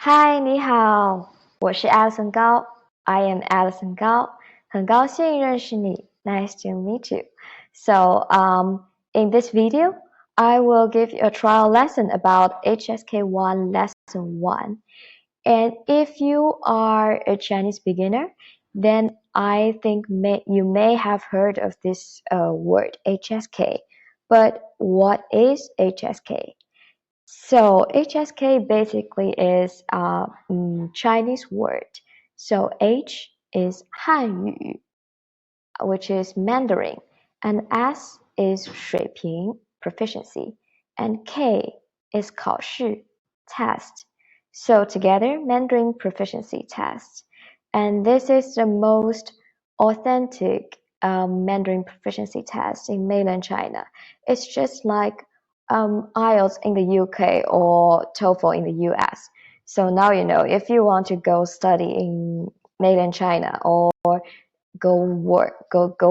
嗨，你好，我是 Alison 高。I am Alison 高，很高兴认识你。Nice to meet you. So, in this video, I will give you a trial lesson about HSK1 Lesson 1. And if you are a Chinese beginner, then I think you may have heard of this word HSK. But what is HSK? So HSK basically is a Chinese word. So H is Hanyu, which is Mandarin, and S is Shuiping, proficiency, and K is 考试, test. So together, Mandarin proficiency test. And this is the most authentic Mandarin proficiency test in mainland China. It's just like IELTS in the UK or TOEFL in the US. So now you know if you want to go study in mainland China or go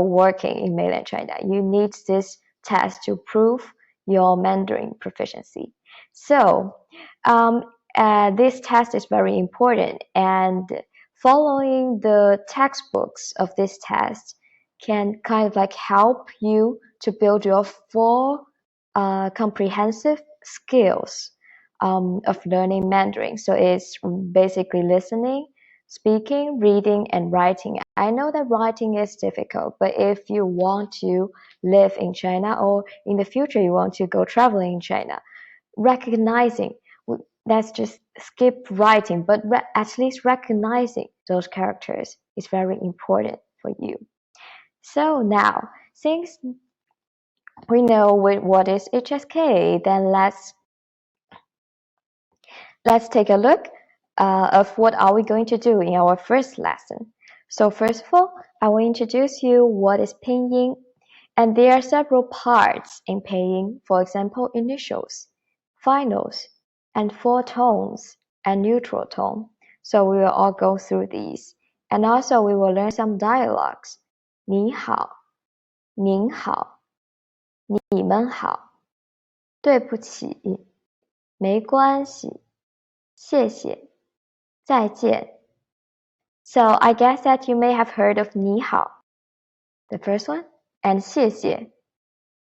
working in mainland China, you need this test to prove your Mandarin proficiency. So this test is very important, and following the textbooks of this test can kind of like help you to build your full comprehensive skills of learning Mandarin. So it's basically listening, speaking, reading, and writing. I know that writing is difficult, but if you want to live in China or in the future you want to go traveling in China, recognizing, let's just skip writing, but at least recognizing those characters is very important for you. So now, since we know what is HSK, then let's take a look of what are we going to do in our first lesson. So first of all, I will introduce you what is Pinyin, and there are several parts in Pinyin, for example, initials, finals, and four tones and neutral tone. So we will all go through these, and also we will learn some dialogues. 你好，您好，你们好，对不起，没关系，谢谢，再见。So I guess that you may have heard of 你好, the first one, and 谢谢,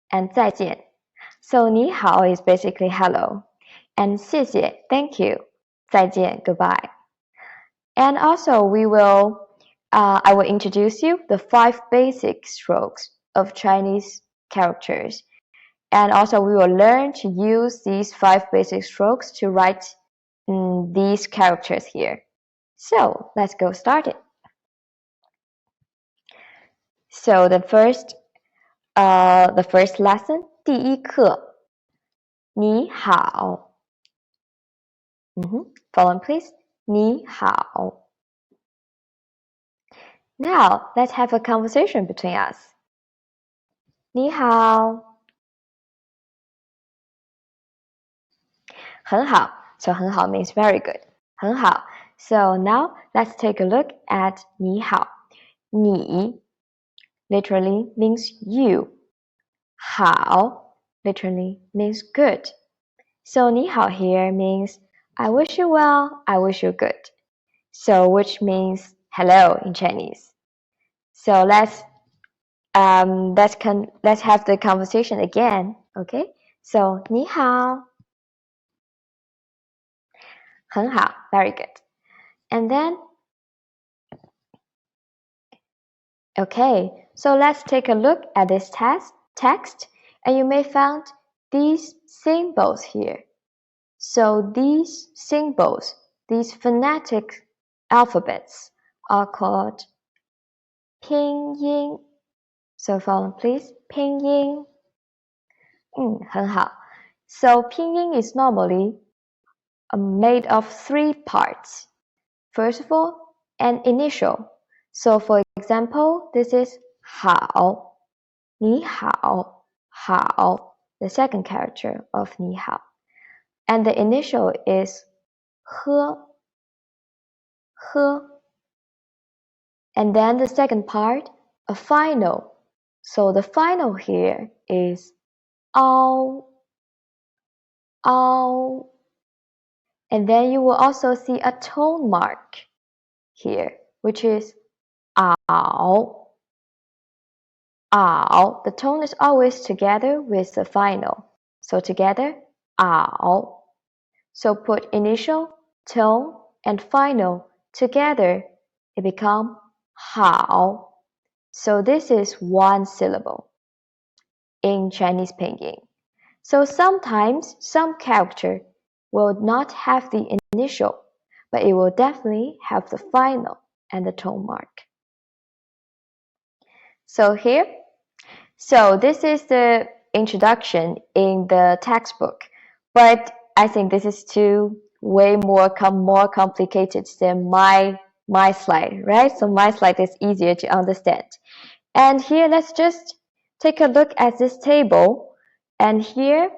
and 再见. So 你好 is basically hello, and 谢谢 thank you, 再见 goodbye. And also I will introduce you the 5 basic strokes of Chinese characters. And also we will learn to use these 5 basic strokes to write these characters here. So let's go start it. So the first lesson, 第一课，你好。Follow please. 你好。Now let's have a conversation between us. 你好。很好。So 很好 means very good. 很好。So now let's take a look at 你好。你 literally means you. 好 literally means good. So 你好 here means I wish you well, I wish you good. So which means hello in Chinese. So let's have the conversation again, okay? So 你好。很好 very good. And then okay, so let's take a look at this text, and you may find these symbols here. So these symbols, these phonetic alphabets, are called Pinyin. So follow please, Pinyin. 很好. So Pinyin is normally made of 3 parts. First of all, an initial. So for example, this is 好, 你好, 好, the second character of 你好. And the initial is 喝, 喝. And then the second part, a final. So the final here is 凹, 凹. And then you will also see a tone mark here, which is ao. Ao. The tone is always together with the final. So together, ao. So put initial, tone, and final together, it becomes hao. So this is one syllable in Chinese Pinyin. So sometimes some character will not have the initial, but it will definitely have the final and the tone mark. So here, so this is the introduction in the textbook, but I think this is way more complicated than my slide, right? So my slide is easier to understand. And here, let's just take a look at this table. And here,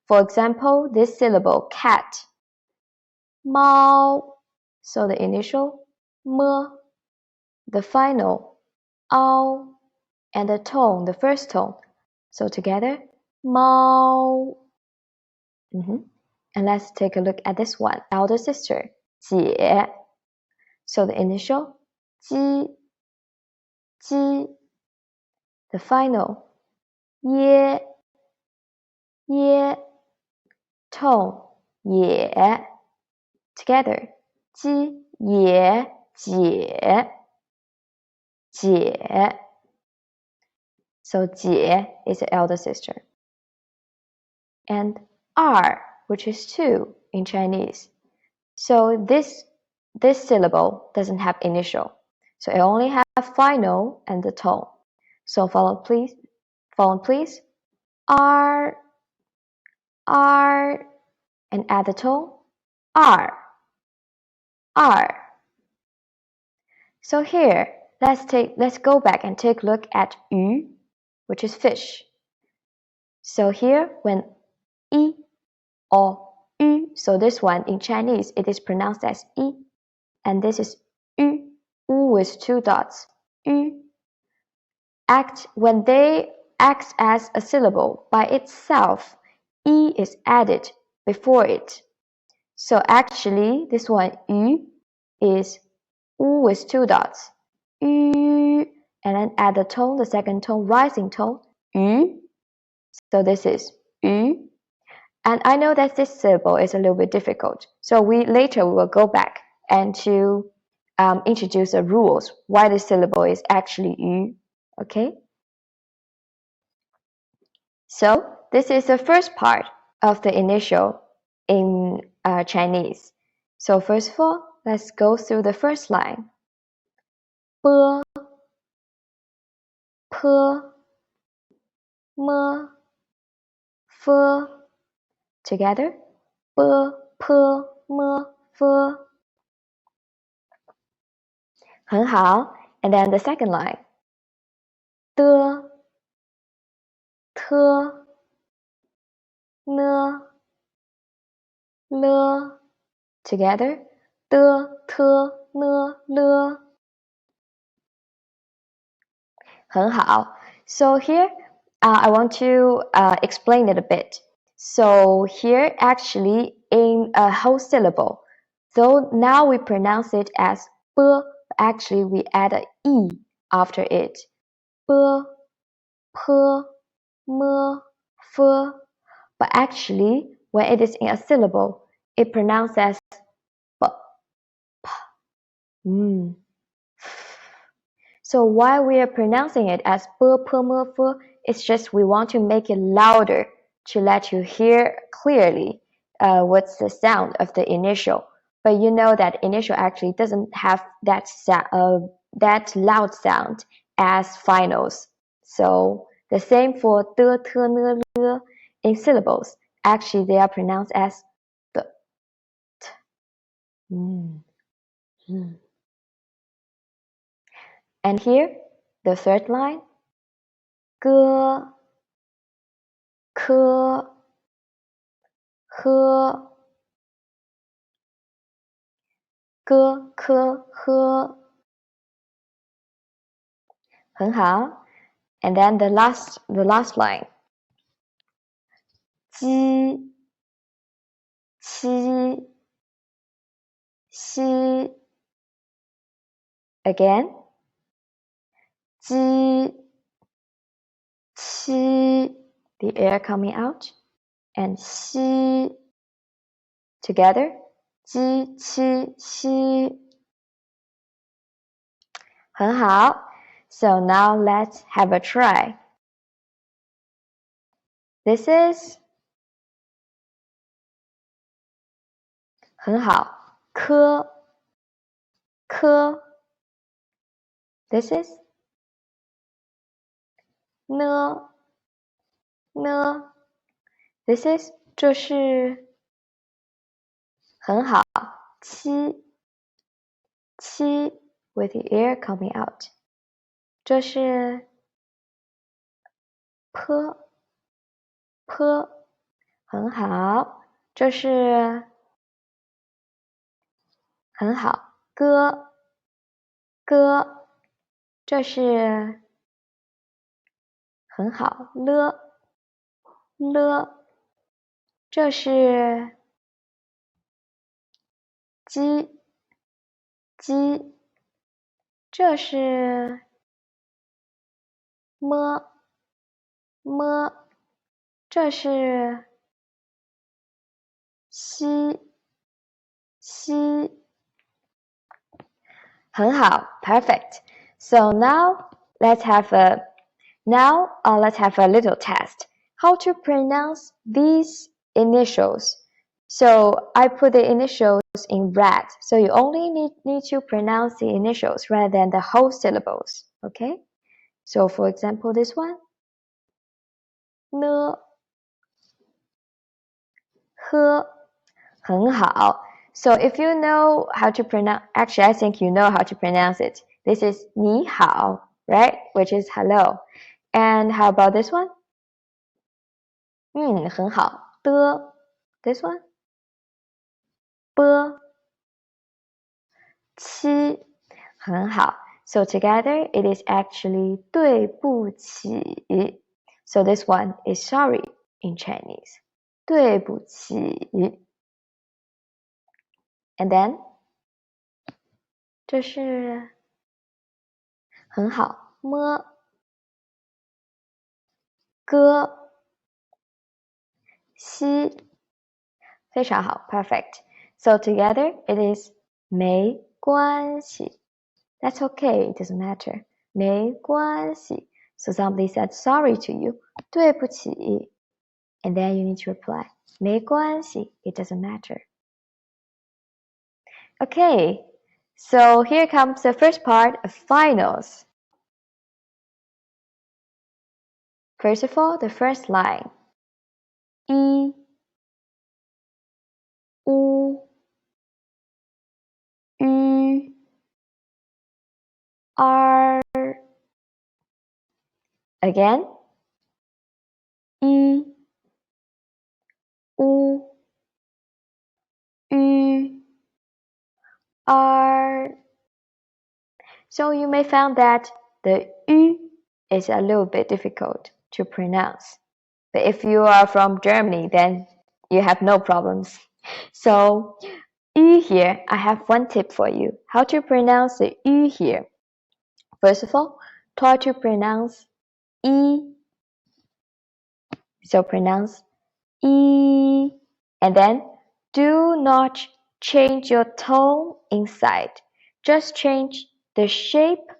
for example, this syllable cat, 猫. So the initial 么, the final 凹, and the tone, the first tone. So together, 猫. And let's take a look at this one, elder sister, 姐. So the initial 鸡, 鸡, the final 耶, 耶, tone 也. Together, 鸡也姐, 姐. So 姐 is the elder sister. And R, which is 2 in Chinese. So this syllable doesn't have initial. So it only has final and the tone. So follow please. R, R, and add the tone. R, R. So here, let's go back and take a look at 鱼, which is fish. So here, when 一 or 鱼, so this one in Chinese, it is pronounced as 一, and this is 鱼, u with 2 dots, 鱼. When they act as a syllable by itself, 一 is added before it. So actually, this one 鱼 is u with 2 dots, 鱼, and then add the tone, the second tone, rising tone, 鱼. So this is 鱼. And I know that this syllable is a little bit difficult. So later we will go back and to introduce the rules why the syllable is actually 鱼. Okay? So this is the first part of the initial in Chinese. So first of all, let's go through the first line. 波, 坡, 么, 佛. Together, 波, 坡, 么, 佛. 很好. And then the second line. 的, 特, 呢, 了. Together, 的, 特, 呢, 了. 很好. So here, I want to explain it a bit. So here, actually, in a whole syllable, though now we pronounce it as 波, actually we add a e after it. 波, 坡, 么, 佛. But actually, when it is in a syllable, it pronounced as b, p. So why we are pronouncing it as b, p, m, f, it's just we want to make it louder to let you hear clearly what's the sound of the initial. But you know that initial actually doesn't have that loud sound as finals. So the same for de, te, ne, le in syllables. Actually, they are pronounced as the, t. And here, the third line, 歌, 科, 喝, 歌, 科, 喝. 很好. And then the last line, 鸡, 七,西 again 鸡 qi the air coming out and 西 together 鸡 qi 西很好 so now let's have a try this is 很好科 this is 呢 this is 这是很好七 with the air coming out 这是坡很好这是很好歌这是很好了这是鸡这是么这是西很好 perfect so now let's have a little test how to pronounce these initials so I put the initials in red so you only need to pronounce the initials rather than the whole syllables okay so for example this one呢 呵很好 so if you know how to pronounce actually I think you know how to pronounce it this is 你好 right which is hello and how about this one 很好的 this one 波七很好 so together it is actually 对不起 so this one is sorry in Chinese 对不起 and then 这是很好么歌西非常好 perfect so together it is 没关系 that's okay it doesn't matter 没关系 so somebody said sorry to you 对不起 and then you need to reply 没关系 it doesn't matter okay so here comes the first part of finals first of all the first line 一乌吁二 again 一乌吁二 so you may find that the ü is a little bit difficult to pronounce but if you are from Germany then you have no problems so ü here I have one tip for you how to pronounce the ü here first of all try to pronounce e so pronounce e and then do not change your tone inside just change the shape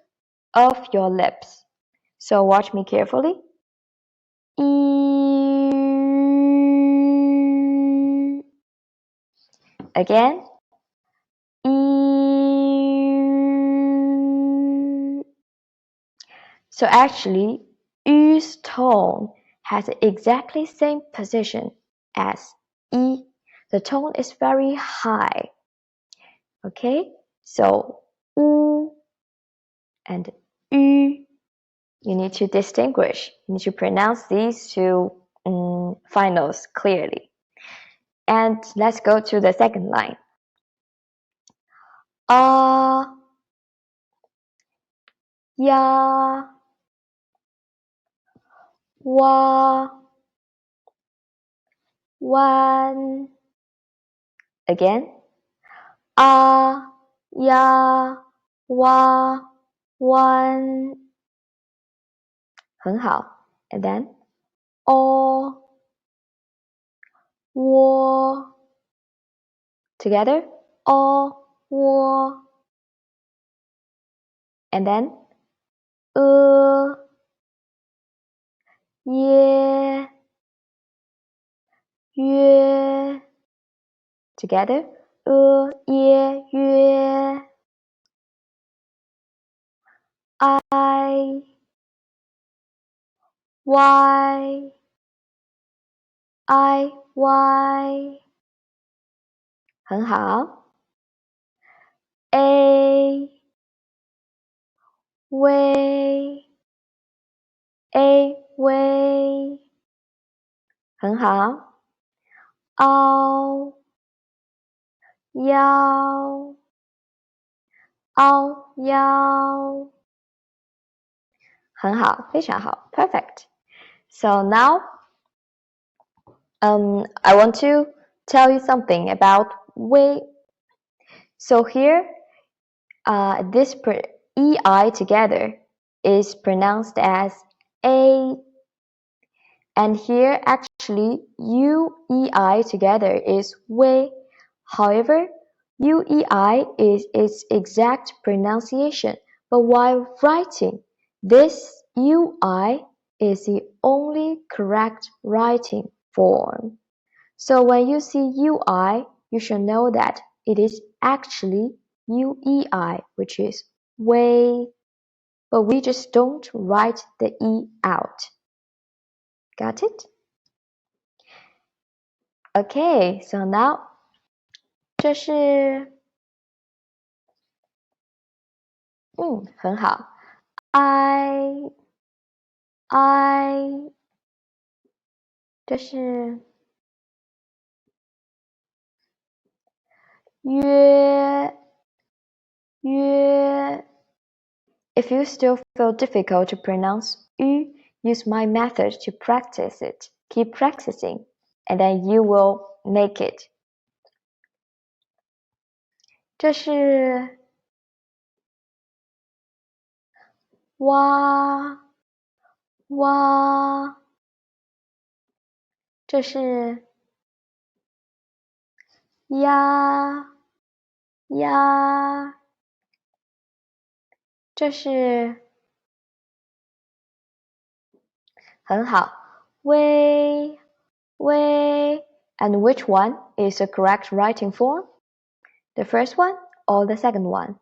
of your lips so watch me carefully e again e so actually ü's tone has the exactly same position as e the tone is very high okay so u and ü you need to distinguish you need to pronounce these two finals clearly and let's go to the second line ya wa wan again 啊呀哇弯，很好。And then 哦窝 together 哦窝 and then 耶约 together 耶约 I Y I Y 很好。A 微 A 微很好。凹腰凹腰很好，非常好 ，perfect. So now, I want to tell you something about 微 So here, this EI together is pronounced as A, and here actually UEI together is way. However, UEI is its exact pronunciation, but while writing, this UI is the only correct writing form. So when you see UI, you should know that it is actually UEI, which is way, but we just don't write the E out. Got it? Okay, so now 这是很好 I 这是约 If you still feel difficult to pronounce ü, use my method to practice it. Keep practicing, and then you will make it. 这是哇哇，这是呀呀，这是很好。微微 and which one is the correct writing form? The first one or the second one?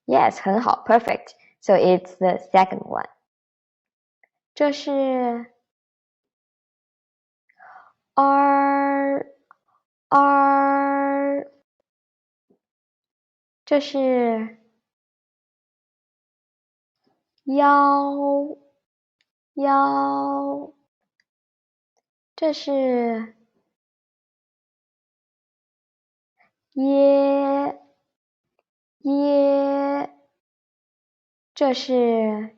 Yes, 很好 perfect. So it's the second one. 这是这是腰，这是耶，这是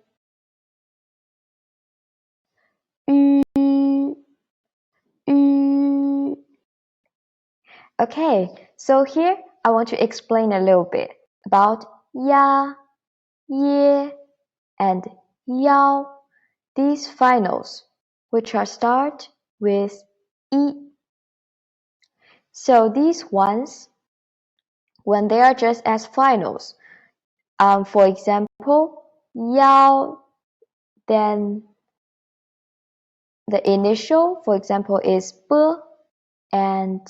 Okay, so here I want to explain a little bit about ya, ye, and yao, these finals, which are start with e. So these ones, when they are just as finals, for example, yao, then the initial, for example, is b, and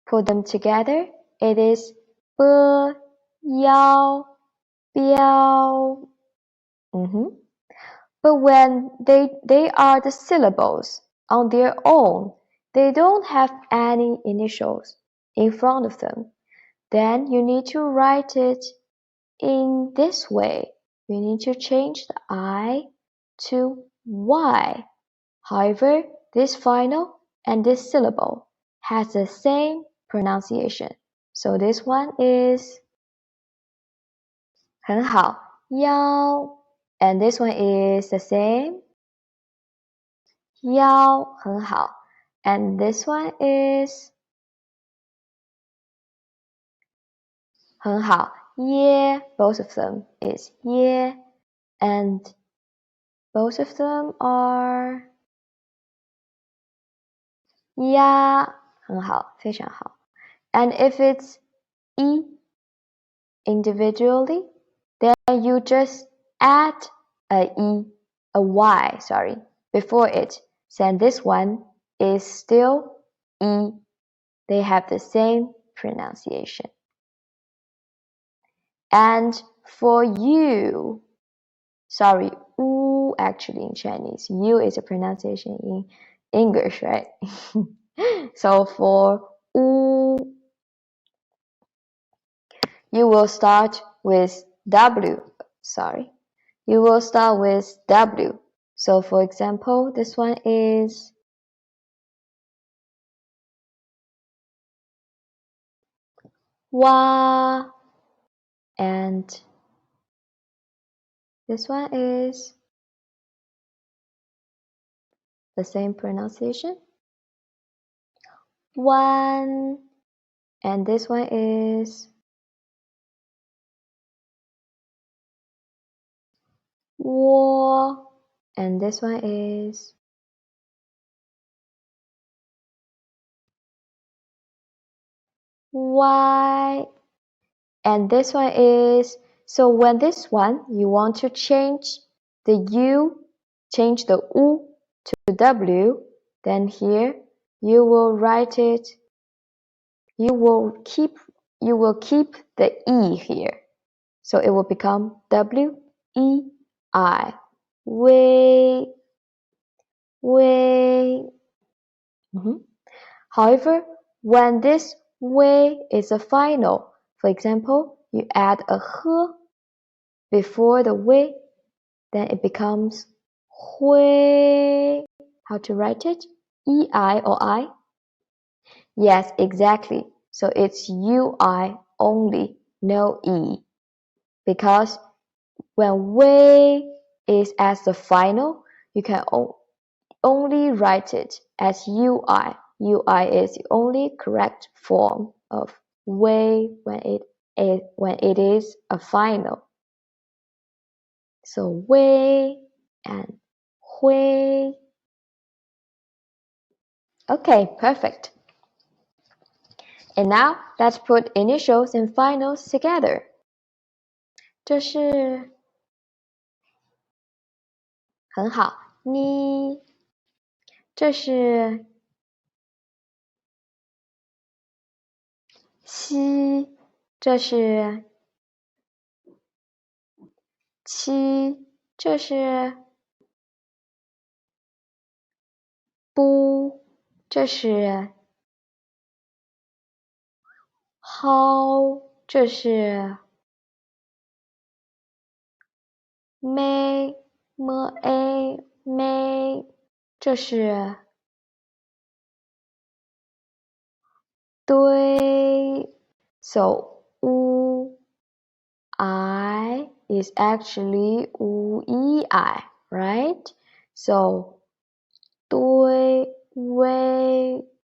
put them together, it is b, yao, biao. But when they are the syllables on their own, they don't have any initials in front of them, then you need to write it in this way. You need to change the I to Y. However, this final and this syllable has the same pronunciation. So this one is 很好腰 and this one is the same 腰很好 and this one is 很好 yeah, both of them is yeah, and both of them are yeah, 很好非常好 and if it's e individually, then you just add a y, before it. So this one is still e. They have the same pronunciation. And for you, u actually in Chinese, u is a pronunciation in English, right? So for u, you will start with w, you will start with w. So for example, this one is wa, and this one is the same pronunciation, one, and this one is wo, and this one is y, and this one is, so when this one you want to change the u, change the u to w, then here you will write it, you will keep the e here, so it will become w e i, way. However, when this way is a final, for example, you add a h before the way, then it becomes hui. How to write it? E-I or I? Yes, exactly. So it's U-I only, no E. Because when way is as the final, you can only write it as UI. UI is the only correct form of way when it is a final. So way and hui. Okay, perfect. And now let's put initials and finals together. 这是很好，你这是西，这是七，这是不，这是好，这是没没，这是对。So I is actually I, right? So 对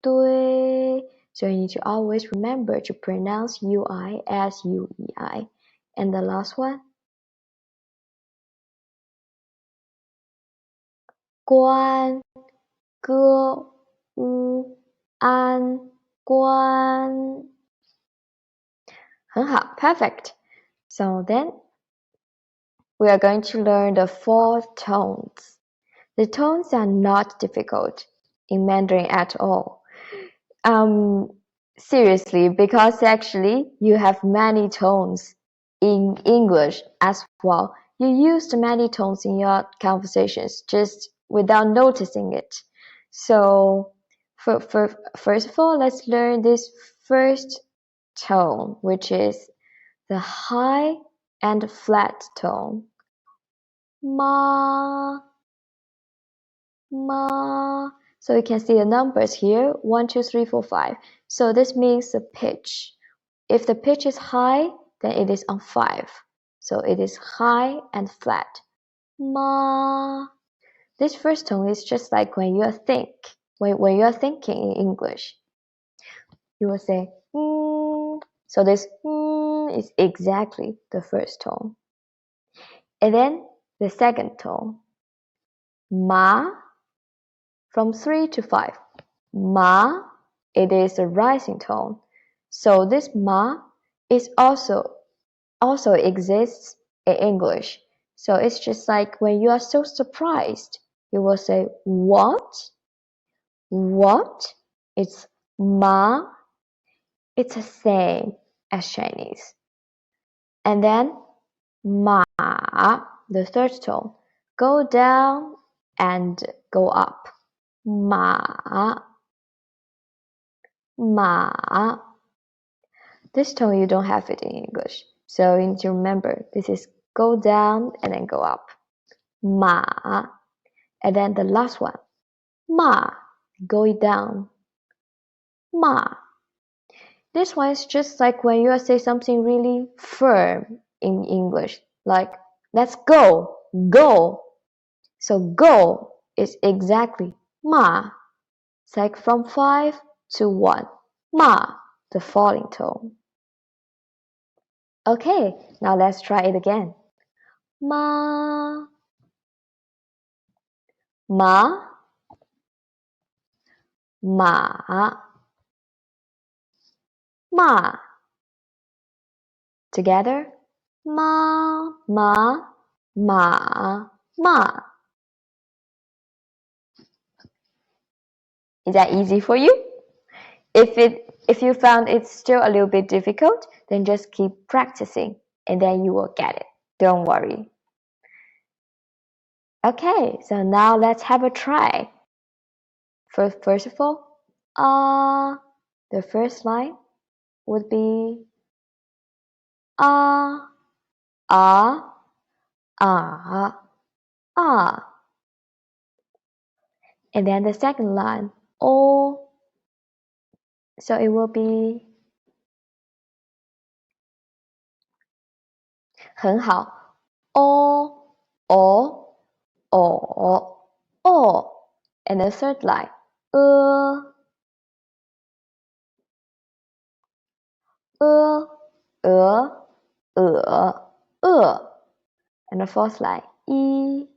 对。So you need to always remember to pronounce UI as UEI. And the last one? 关歌乌安关。很好 perfect. So then we are going to learn the 4 tones. The tones are not difficult in Mandarin at all. Seriously, because actually you have many tones in English as well. You used many tones in your conversations just without noticing it. So first of all, let's learn this first tone, which is the high and flat tone. Ma. So you can see the numbers here, 1, 2, 3, 4, 5. So this means the pitch. If the pitch is high, then it is on 5. So it is high and flat. Ma. This first tone is just like when you when you are thinking in English. You will say So this is exactly the first tone. And then the second tone. Ma, from 3 to 5. Ma, it is a rising tone. So this ma is also exists in English. So it's just like when you are so surprised, you will say what? What? It's ma. It's the same as Chinese. And then ma, the third tone, go down and go up. Ma, ma. This tone you don't have it in English, so you need to remember this is go down and then go up. Ma, and then the last one, ma, going down. Ma. This one is just like when you say something really firm in English, like let's go, go. So go is exactly ma. It's like from 5 to 1. Ma, the falling tone. Okay, now let's try it again. Ma, ma, ma, ma. Together, ma, ma, ma, ma. Is that easy for you? If you found it's still a little bit difficult, then just keep practicing and then you will get it. Don't worry. Okay, so now let's have a try. First of all, the first line would be ah, ah, ah, ah. And then the second line, o. So it will be 很好 o, o, o, o. And the third line, e, e. And the fourth line, i,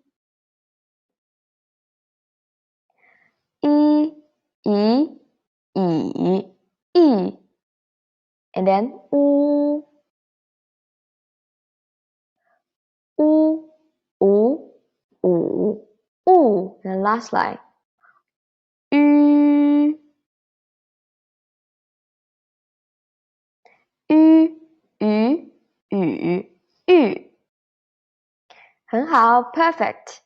i, i. And then u, u, u, u, u. And the last line, ü, ü, ü, ü, ü. 很好 perfect.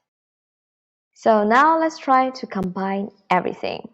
So now let's try to combine everything.